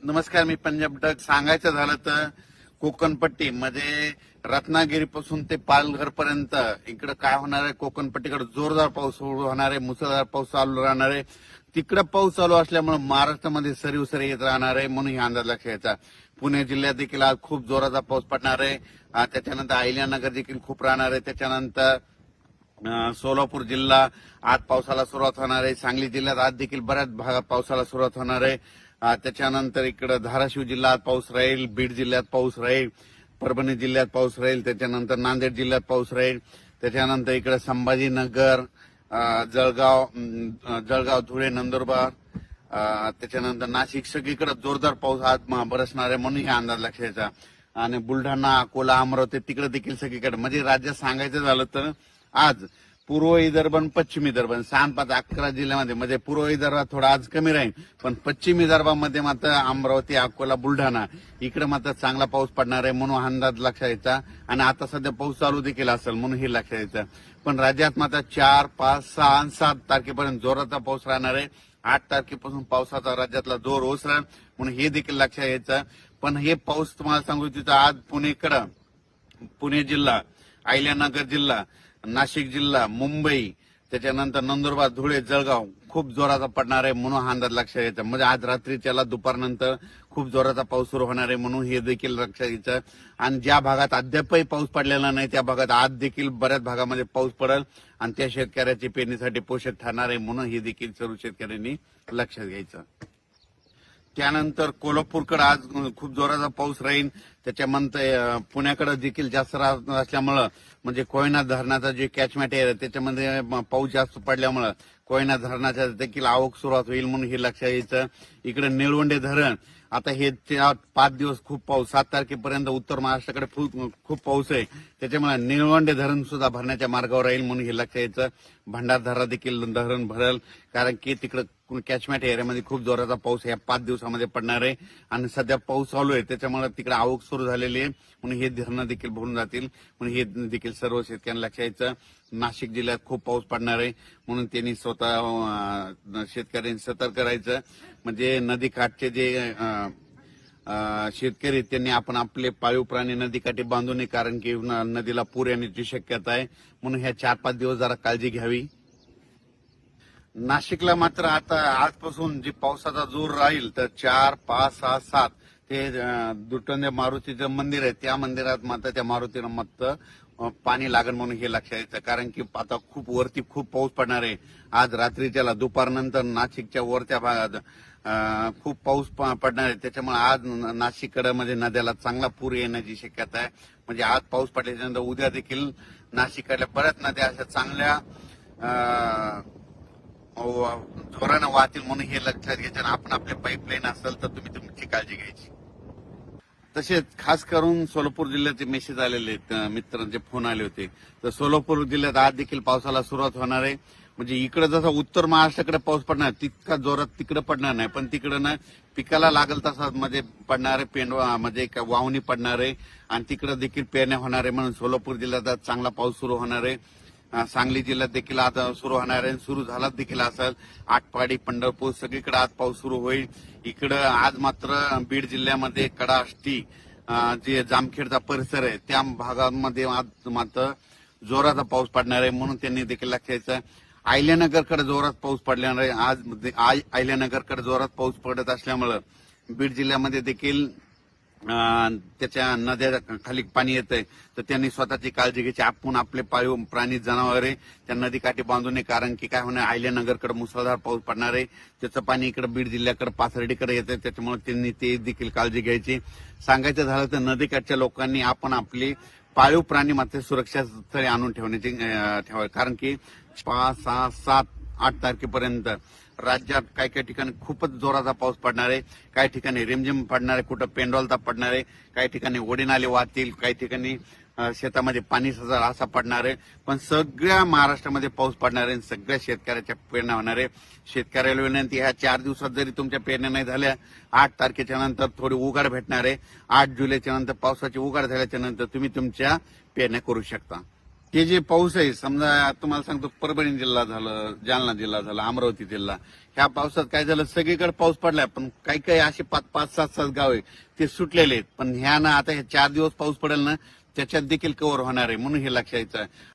नमस्कार, मी पंजाब डग. सांगायचं झालं तर कोकणपट्टी म्हणजे रत्नागिरीपासून ते पालघर पर्यंत इकडे काय होणार आहे, कोकणपट्टीकडे जोरदार पाऊस सुरू होणार आहे, मुसळधार पाऊस चालू राहणार आहे. तिकडे पाऊस चालू असल्यामुळे महाराष्ट्रामध्ये सरीव सरी येत राहणार आहे, म्हणून ही अंदाज लक्षात घ्यायचा. पुणे जिल्ह्यात देखील आज खूप जोराचा पाऊस पडणार आहे. त्याच्यानंतर अहिल्यानगर देखील खूप राहणार आहे. त्याच्यानंतर सोलापूर जिल्हा आज पावसाला सुरुवात होणार आहे. सांगली जिल्ह्यात आज देखील बऱ्याच भागात पावसाला सुरुवात होणार आहे. त्याच्यानंतर इकडे धाराशिव जिल्ह्यात पाऊस राहील, बीड जिल्ह्यात पाऊस राहील, परभणी जिल्ह्यात पाऊस राहील, त्याच्यानंतर नांदेड जिल्ह्यात पाऊस राहील, त्याच्यानंतर इकडे संभाजीनगर, जळगाव, धुळे, नंदुरबार, त्याच्यानंतर नाशिक सगळीकडे जोरदार पाऊस आज बरसणार आहे, म्हणून हा अंदाज लक्षात घ्यायचा. आणि बुलढाणा, अकोला, अमरावती तिकडे देखील सगळीकडे म्हणजे राज्यात सांगायचं झालं तर आज पूर्व विदर्भ आणि पश्चिम विदर्भ 6-5-11 जिल्ह्यामध्ये म्हणजे पूर्व विदर्भात थोडा आज कमी राहील, पण पश्चिम विदर्भामध्ये मात्र अमरावती, अकोला, बुलढाणा इकडे मात्र चांगला पाऊस पडणार आहे, म्हणून अंदाज लक्षात यायचा. आणि आता सध्या पाऊस चालू देखील असेल, म्हणून हे लक्षात यायचं. पण राज्यात मात्र 4, 5, 6 आणि 7 तारखेपर्यंत जोराचा पाऊस राहणार आहे. 8 तारखेपासून पावसाचा राज्यातला जोर ओसरेल, म्हणून हे देखील लक्षात यायचं. पण हे पाऊस तुम्हाला सांगू इच्छितो, आज पुणे जिल्हा, अहिल्यानगर जिल्हा, नाशिक जिल्हा, मुंबई, त्याच्यानंतर नंदुरबार, धुळे, जळगाव खूप जोराचा पडणार आहे, म्हणून हा अंदाज लक्षात घ्यायचा. म्हणजे आज रात्रीच्याला दुपारनंतर खूप जोराचा पाऊस सुरू होणार आहे, म्हणून हे देखील लक्षात घ्यायचं. आणि ज्या भागात अद्यापही पाऊस पडलेला नाही त्या भागात आज देखील बऱ्याच भागामध्ये पाऊस पडेल आणि त्या शेतकऱ्याची पेरणीसाठी पोषक ठरणार आहे, म्हणून हे देखील सर्व शेतकऱ्यांनी लक्षात घ्यायचं. त्यानंतर कोल्हापूरकडे आज खूप जोराचा पाऊस राहील. त्याच्यानंतर पुण्याकडे देखील जास्त राहत असल्यामुळं म्हणजे कोयना धरणाचा जे कॅचमेंट आहे त्याच्यामध्ये पाऊस जास्त पडल्यामुळं कोयना धरणाच्या देखील आवक सुरुवात होईल, म्हणून हे लक्षात यायचं. इकडे निळवंडे धरण आता हे 5 दिवस खूप पाऊस, 7 तारखेपर्यंत उत्तर महाराष्ट्राकडे खूप पाऊस आहे, त्याच्यामुळे निळवंडे धरण सुद्धा भरण्याच्या मार्गावर राहील, म्हणून हे लक्षात यायचं. भंडारदरा देखील धरण भरेल, कारण की तिकडे कॅचमेंट एरियामध्ये खूप जोराचा पाऊस या 5 दिवसामध्ये पडणार आहे. आणि सध्या पाऊस चालू आहे, त्याच्यामुळे तिकडे आवक सुरू झालेली आहे, म्हणून हे धरणं देखील भरून जातील, म्हणून हे देखील सर्व शेतकऱ्यांना लक्षात यायचं. नाशिक जिल्ह्यात खूप पाऊस पडणार आहे, म्हणून त्यांनी स्वतः शेतकऱ्यांनी सतर्क करायचं. म्हणजे नदीकाठचे जे शेतकरी त्यांनी आपण आपले पाळीव प्राणी नदीकाठी बांधू नये, कारण की नदीला पूर येण्याची शक्यता आहे, म्हणून ह्या 4-5 दिवस जरा काळजी घ्यावी. नाशिकला मात्र आता आजपासून जी पावसाचा जोर राहील तर 4, 5, 6, 7 ते दुटंदे मारुतीचं मंदिर आहे, त्या मंदिरात मात्र त्या मारुतीला मात्र पाणी लागेल, म्हणून हे लक्षात यायचं. कारण की आता वरती खूप पाऊस पडणार आहे. आज रात्रीच्याला दुपारनंतर नाशिकच्या वरच्या भागात खूप पाऊस पडणार आहे, त्याच्यामुळे आज नाशिककडे म्हणजे नद्याला चांगला पूर येण्याची शक्यता आहे. म्हणजे आज पाऊस पडल्याच्यानंतर उद्या देखील नाशिककडल्या बऱ्याच नद्या अशा चांगल्या जोरानं वाहतील, म्हणून हे लक्षात घ्यायचं. आपण आपले पाईपलाईन असेल तर तुम्ही तुमची काळजी घ्यायची. तसेच खास करून सोलापूर जिल्ह्याचे मेसेज आलेले आहेत, मित्रांचे फोन आले होते. तर सोलापूर जिल्ह्यात आज देखील पावसाला सुरुवात होणार आहे. म्हणजे इकडे जसा उत्तर महाराष्ट्राकडे पाऊस पडणार तितका जोरात तिकडे पडणार नाही, पण तिकडे ना पिकाला लागल तसा म्हणजे पडणारे पेंडवा म्हणजे वावणी पडणार आहे आणि तिकडे देखील पेरण्या होणार आहे, म्हणून सोलापूर जिल्ह्यात आज चांगला पाऊस सुरू होणार आहे. सांगली जिल्ह्यात देखील आता सुरू होणार आहे, सुरू झाला देखील असेल. आटपाडी, पंढरपूर सगळीकडे आज पाऊस सुरू होईल. इकडं आज मात्र बीड जिल्ह्यामध्ये कडाष्टी जे जामखेडचा परिसर आहे त्या भागामध्ये आज मात्र जोराचा पाऊस पडणार आहे, म्हणून त्यांनी देखील लक्षात घ्यायचं. अहिल्यानगरकडे जोरात पाऊस पडणार आहे. आज अहिल्यानगरकडे जोरात पाऊस पडत असल्यामुळं बीड जिल्ह्यामध्ये देखील त्याच्या नद्या खाली पाणी येतंय, तर त्यांनी स्वतःची काळजी घ्यायची. आपण आपले पाळीव प्राणी जनावरे त्या नदीकाठी बांधू नये, कारण की काय होणार अहिल्यानगरकडे मुसळधार पाऊस पडणार आहे, त्याचं पाणी इकडे बीड जिल्ह्याकडे पाथर्डीकडे येतंय, त्याच्यामुळे त्यांनी ते देखील काळजी घ्यायची. सांगायचं झालं तर नदीकाठच्या लोकांनी आपण आपली पाळीव प्राणी मात्र सुरक्षा स्थळी आणून ठेवावे, कारण की 5, 6, 7, 8 तारखेपर्यंत राज्यात काही काही ठिकाणी खूपच जोराचा पाऊस पडणार आहे. काही ठिकाणी रिमझिम पडणार आहे, कुठं पेंडॉलता पडणार आहे, काही ठिकाणी ओढी नाले वाहतील, काही ठिकाणी शेतामध्ये पाणी सजाल असा पडणार आहे. पण सगळ्या महाराष्ट्रामध्ये पाऊस पडणार आहे, सगळ्या शेतकऱ्याच्या पेरण्या होणार आहे. शेतकऱ्याला विनंती, ह्या 4 दिवसात जरी तुमच्या पेरण्या नाही झाल्या, 8 तारखेच्या नंतर थोडी उघाड भेटणार आहे. 8 जुलैच्या नंतर पावसाची उघाड झाल्याच्या नंतर तुम्ही तुमच्या पेरण्या करू शकता. हे जे पाऊस आहे समजा तुम्हाला सांगतो परभणी जिल्हा झालं, जालना जिल्हा झाला, अमरावती जिल्हा, ह्या पावसात काय झालं सगळीकडे पाऊस पडलाय, पण काही काही असे 5-5, 7-7 गाव आहे ते सुटलेले आहेत. पण ह्या ना आता हे 4 दिवस पाऊस पडेल ना त्याच्यात देखील कव्हर होणार आहे, म्हणून हे लक्षात यायचं.